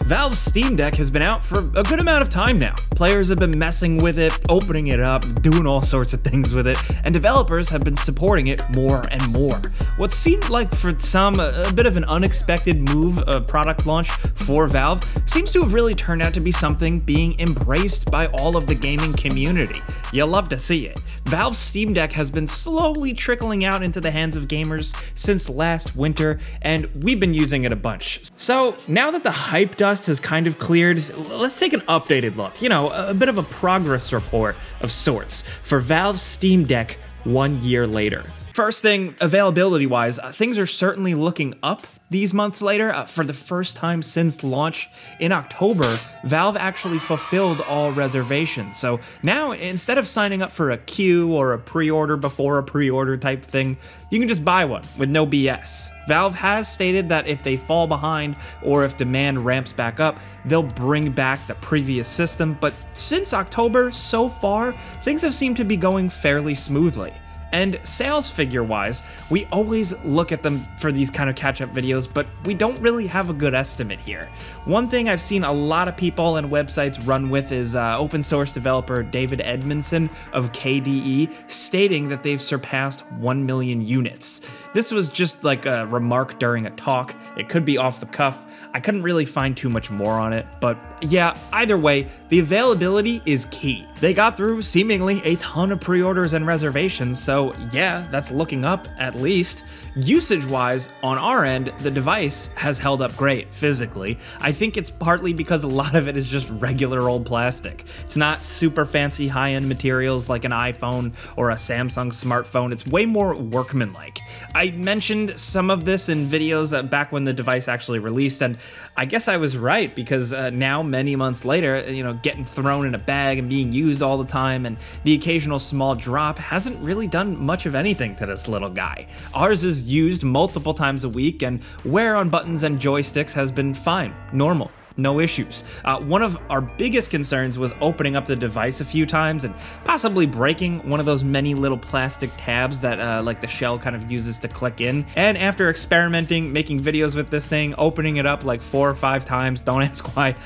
Valve's Steam Deck has been out for a good amount of time now. Players have been messing with it, opening it up, doing all sorts of things with it, and developers have been supporting it more and more. What seemed like for some a bit of an unexpected move, a product launch for Valve, seems to have really turned out to be something being embraced by all of the gaming community. You'll love to see it. Valve's Steam Deck has been slowly trickling out into the hands of gamers since last winter, and we've been using it a bunch. So now that the hype dust has kind of cleared, let's take an updated look, a bit of a progress report of sorts for Valve's Steam Deck 1 year later. First thing, availability-wise, things are certainly looking up these months later. For the first time since launch in October, Valve actually fulfilled all reservations. So now, instead of signing up for a queue or a pre-order before a pre-order type thing, you can just buy one with no BS. Valve has stated that if they fall behind or if demand ramps back up, they'll bring back the previous system, but since October, so far, things have seemed to be going fairly smoothly. And sales figure-wise, we always look at them for these kind of catch-up videos, but we don't really have a good estimate here. One thing I've seen a lot of people and websites run with is open source developer David Edmondson of KDE stating that they've surpassed 1 million units. This was just like a remark during a talk. It could be off the cuff. I couldn't really find too much more on it, but yeah, either way, the availability is key. They got through seemingly a ton of pre-orders and reservations, so yeah, that's looking up at least. Usage-wise, on our end, the device has held up great physically. I think it's partly because a lot of it is just regular old plastic. It's not super fancy high-end materials like an iPhone or a Samsung smartphone. It's way more workmanlike. I mentioned some of this in videos back when the device actually released, and I guess I was right, because now, many months later, getting thrown in a bag and being used all the time, and the occasional small drop hasn't really done much of anything to this little guy. Ours is used multiple times a week, and wear on buttons and joysticks has been fine, normal. No issues. One of our biggest concerns was opening up the device a few times and possibly breaking one of those many little plastic tabs that like the shell kind of uses to click in. And after experimenting, making videos with this thing, opening it up like 4 or 5 times, don't ask why,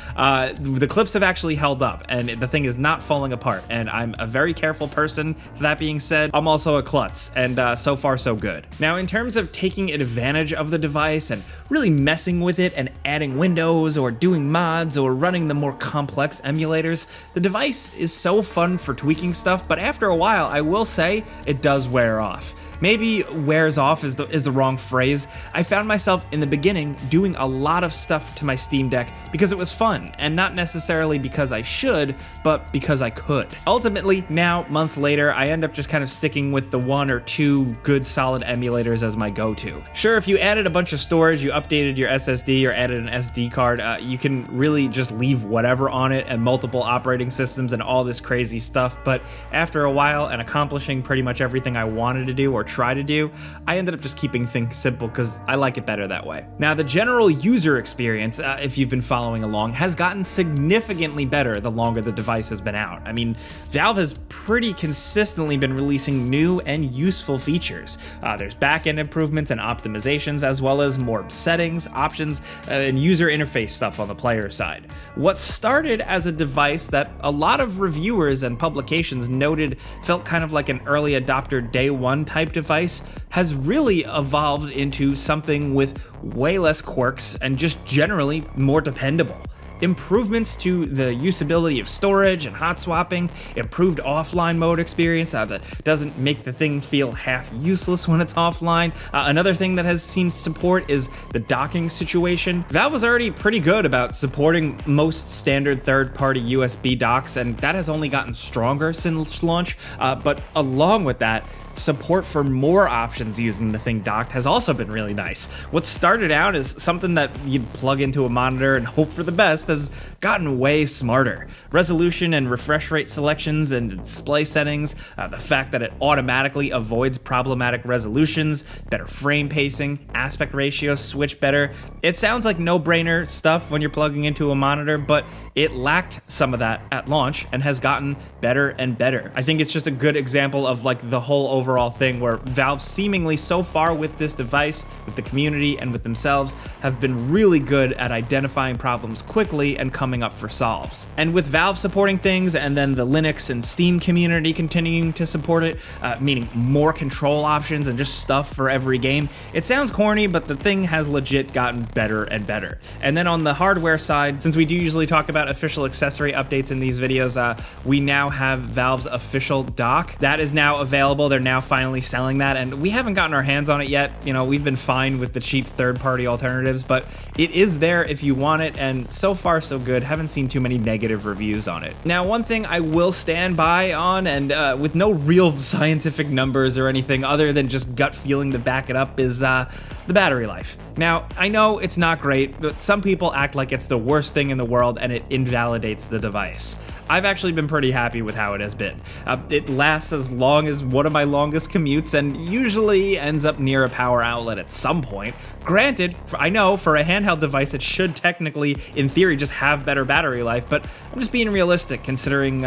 the clips have actually held up and the thing is not falling apart. And I'm a very careful person. That being said, I'm also a klutz, and so far so good. Now, in terms of taking advantage of the device and really messing with it and adding windows or doing mods or running the more complex emulators, the device is so fun for tweaking stuff, but after a while, I will say, it does wear off. Maybe wears off is the wrong phrase. I found myself in the beginning doing a lot of stuff to my Steam Deck because it was fun, and not necessarily because I should, but because I could. Ultimately, now, months later, I end up just kind of sticking with the 1 or 2 good solid emulators as my go-to. Sure, if you added a bunch of storage, you updated your SSD or added an SD card, you can really just leave whatever on it and multiple operating systems and all this crazy stuff, but after a while and accomplishing pretty much everything I wanted to do or try to do, I ended up just keeping things simple because I like it better that way. Now, the general user experience, if you've been following along, has gotten significantly better the longer the device has been out. I mean, Valve has pretty consistently been releasing new and useful features. There's back-end improvements and optimizations, as well as more settings, options, and user interface stuff on the player side. What started as a device that a lot of reviewers and publications noted felt kind of like an early adopter day one type device has really evolved into something with way less quirks and just generally more dependable. Improvements to the usability of storage and hot swapping, improved offline mode experience that doesn't make the thing feel half useless when it's offline. Another thing that has seen support is the docking situation. Valve was already pretty good about supporting most standard third-party USB docks, and that has only gotten stronger since launch, but along with that, support for more options using the thing docked has also been really nice. What started out as something that you'd plug into a monitor and hope for the best has gotten way smarter. Resolution and refresh rate selections and display settings, the fact that it automatically avoids problematic resolutions, better frame pacing, aspect ratios switch better. It sounds like no-brainer stuff when you're plugging into a monitor, but it lacked some of that at launch and has gotten better and better. I think it's just a good example of like the whole overall overall thing where Valve seemingly so far with this device, with the community, and with themselves have been really good at identifying problems quickly and coming up for solves. And with Valve supporting things and then the Linux and Steam community continuing to support it, meaning more control options and just stuff for every game, it sounds corny, but the thing has legit gotten better and better. And then on the hardware side, since we do usually talk about official accessory updates in these videos, we now have Valve's official dock. That is now available. They're now finally selling that, and we haven't gotten our hands on it yet. You know, we've been fine with the cheap third-party alternatives, but it is there if you want it, and so far so good. Haven't seen too many negative reviews on it. Now, one thing I will stand by on, and with no real scientific numbers or anything other than just gut feeling to back it up, is the battery life. Now, I know it's not great, but some people act like it's the worst thing in the world and it invalidates the device. I've actually been pretty happy with how it has been. It lasts as long as one of my longest commutes and usually ends up near a power outlet at some point. Granted, I know for a handheld device it should technically, in theory, just have better battery life, but I'm just being realistic considering,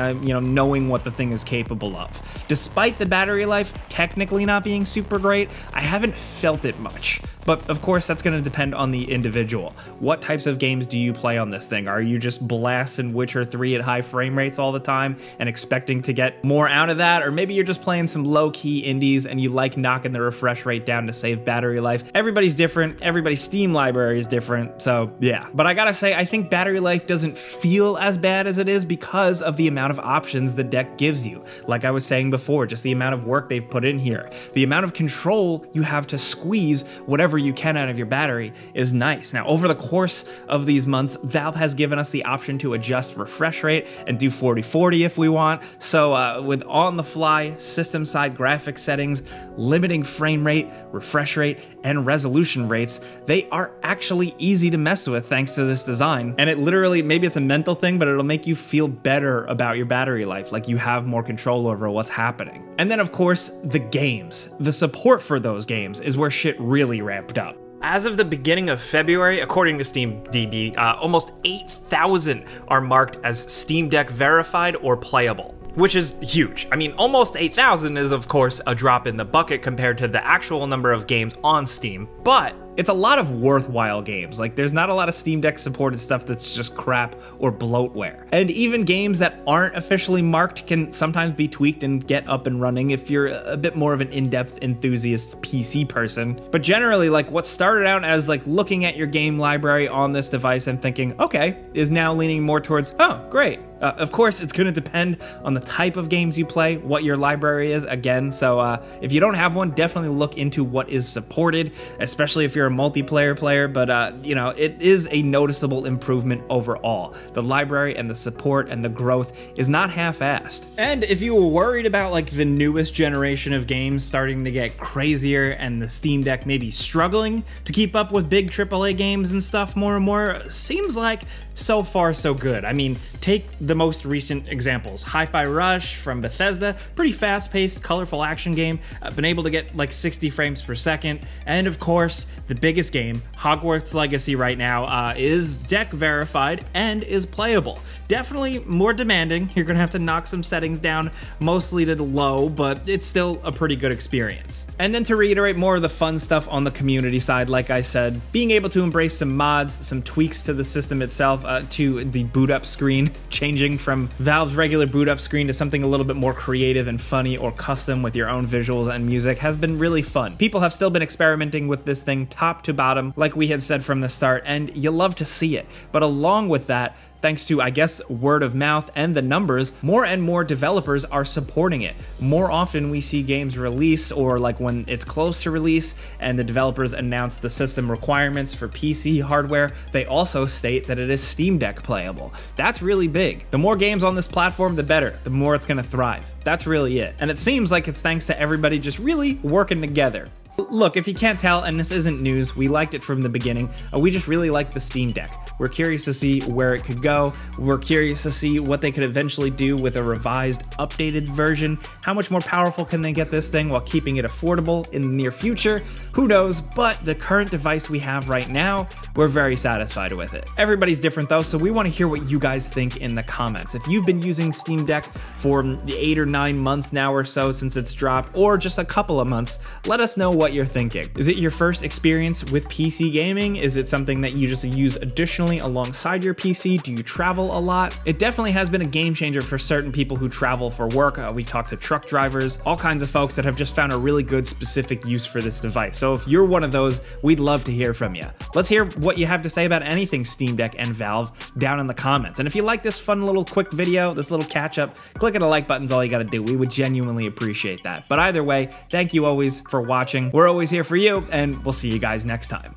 knowing what the thing is capable of. Despite the battery life technically not being super great, I haven't felt it much. But of course, that's going to depend on the individual. What types of games do you play on this thing? Are you just blasting Witcher 3 at high frame rates all the time and expecting to get more out of that? Or maybe you're just playing some low-key indies and you like knocking the refresh rate down to save battery life. Everybody's different. Everybody's Steam library is different. So yeah. But I gotta say, I think battery life doesn't feel as bad as it is because of the amount of options the deck gives you. Like I was saying before, just the amount of work they've put in here. The amount of control you have to squeeze whatever you can out of your battery is nice. Now, over the course of these months, Valve has given us the option to adjust refresh rate and do 40/40 if we want. So with on-the-fly system-side graphics settings, limiting frame rate, refresh rate, and resolution rates, they are actually easy to mess with thanks to this design. And it literally, maybe it's a mental thing, but it'll make you feel better about your battery life, like you have more control over what's happening. And then of course, the games. The support for those games is where shit really ramped up. As of the beginning of February, according to SteamDB, almost 8,000 are marked as Steam Deck verified or playable, which is huge. I mean, almost 8,000 is of course a drop in the bucket compared to the actual number of games on Steam, but it's a lot of worthwhile games. Like, there's not a lot of Steam Deck supported stuff that's just crap or bloatware. And even games that aren't officially marked can sometimes be tweaked and get up and running if you're a bit more of an in-depth enthusiast PC person. But generally, like, what started out as like looking at your game library on this device and thinking, okay, is now leaning more towards, oh, great. Of course, it's going to depend on the type of games you play, what your library is, again, so if you don't have one, definitely look into what is supported, especially if you're a multiplayer player, but it is a noticeable improvement overall. The library and the support and the growth is not half-assed. And if you were worried about like the newest generation of games starting to get crazier and the Steam Deck maybe struggling to keep up with big AAA games and stuff more and more, seems like so far so good. I mean, take the most recent examples. Hi-Fi Rush from Bethesda, pretty fast-paced, colorful action game, been able to get like 60 frames per second. And of course, the biggest game, Hogwarts Legacy right now, is deck verified and is playable. Definitely more demanding. You're gonna have to knock some settings down, mostly to low, but it's still a pretty good experience. And then to reiterate more of the fun stuff on the community side, like I said, being able to embrace some mods, some tweaks to the system itself, to the boot up screen, changing from Valve's regular boot up screen to something a little bit more creative and funny or custom with your own visuals and music has been really fun. People have still been experimenting with this thing top to bottom, like we had said from the start, and you love to see it. But along with that, thanks to, I guess, word of mouth and the numbers, more and more developers are supporting it. More often we see games release, or like when it's close to release and the developers announce the system requirements for PC hardware, they also state that it is Steam Deck playable. That's really big. The more games on this platform, the better. The more it's gonna thrive. That's really it. And it seems like it's thanks to everybody just really working together. Look, if you can't tell, and this isn't news, we liked it from the beginning. We just really like the Steam Deck. We're curious to see where it could go. We're curious to see what they could eventually do with a revised, updated version. How much more powerful can they get this thing while keeping it affordable in the near future? Who knows, but the current device we have right now, we're very satisfied with it. Everybody's different though, so we want to hear what you guys think in the comments. If you've been using Steam Deck for 8 or 9 months now or so since it's dropped, or just a couple of months, let us know what you're thinking. Is it your first experience with PC gaming? Is it something that you just use additionally alongside your PC? Do you travel a lot? It definitely has been a game changer for certain people who travel for work. We talked to truck drivers, all kinds of folks that have just found a really good specific use for this device. So if you're one of those, we'd love to hear from you. Let's hear what you have to say about anything Steam Deck and Valve down in the comments. And if you like this fun little quick video, this little catch up, clicking the like button's all you gotta do. We would genuinely appreciate that. But either way, thank you always for watching. We're always here for you, and we'll see you guys next time.